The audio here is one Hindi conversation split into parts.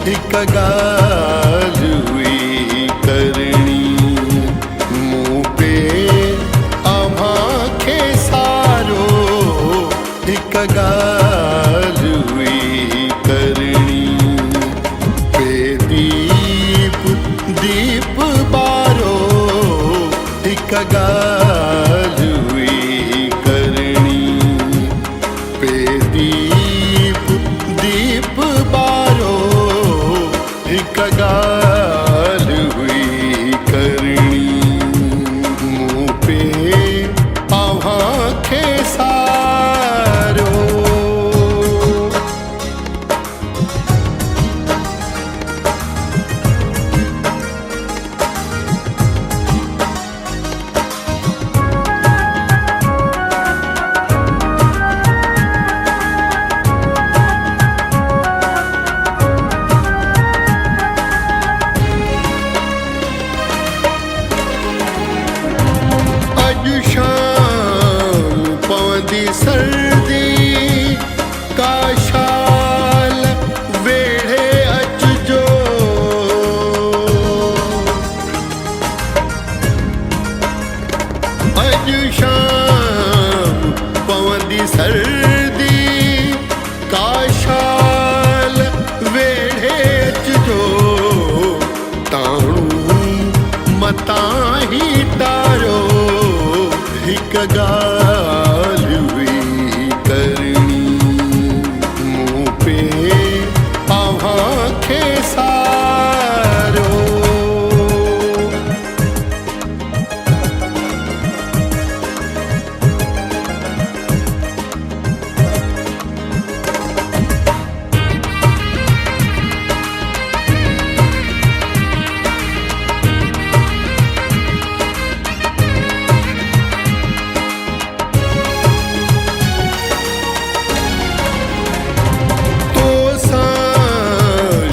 हिक गाल हुई करणी, मूं पे अव्हांखे सारो हिक गाल हुई करणी। पे दीप दीप बारो हिक गाल हुई करणी। पे दीप दीप बारो हिक गाल हुई करणी, मूं पे अव्हांखे सारो। शाम पवंदी सर्दी का शाल वेढ़े अचजो। अॼु शाम पवंदी सर्दी का शाल वेढ़े अचजो। ताणू मतां ही तारो हिक गाल हुई करणी, मूं पे अव्हांखे सारो।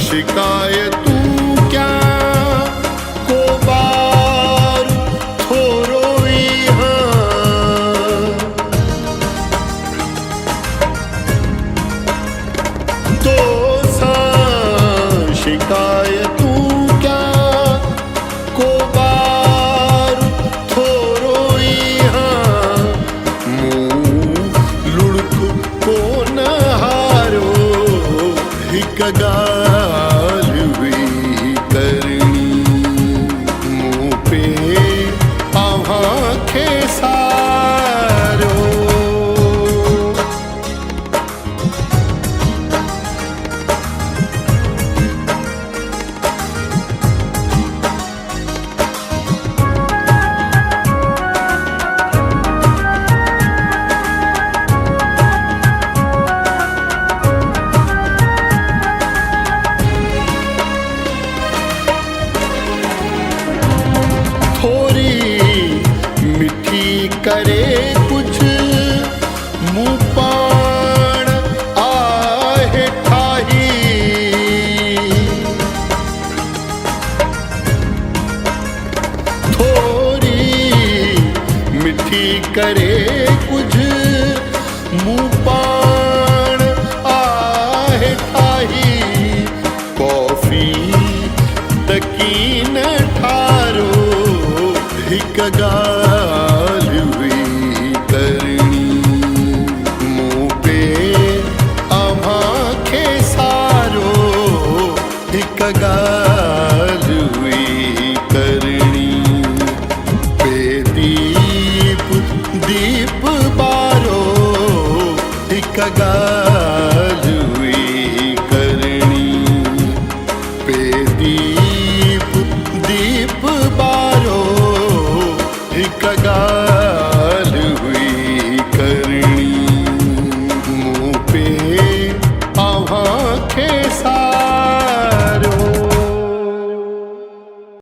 शिकायतूं क्या को बार थोरो ई हाँ। तो सां शिकायतूं क्या को बार थोरो ई हाँ। मूं लुढ़क कोन हारो हिक गाल हुई करणी, मूं पे अव्हांखे सारो। थोरी मिठी करे कुछ मूं पाण आहे ठाही। थोरी मिठी करे कुछ मूं पाण आहे ठाही। कॉफी तकीन ठारो हिक गाल हुई करणी, मूं पे अव्हांखे सारो हिक गाल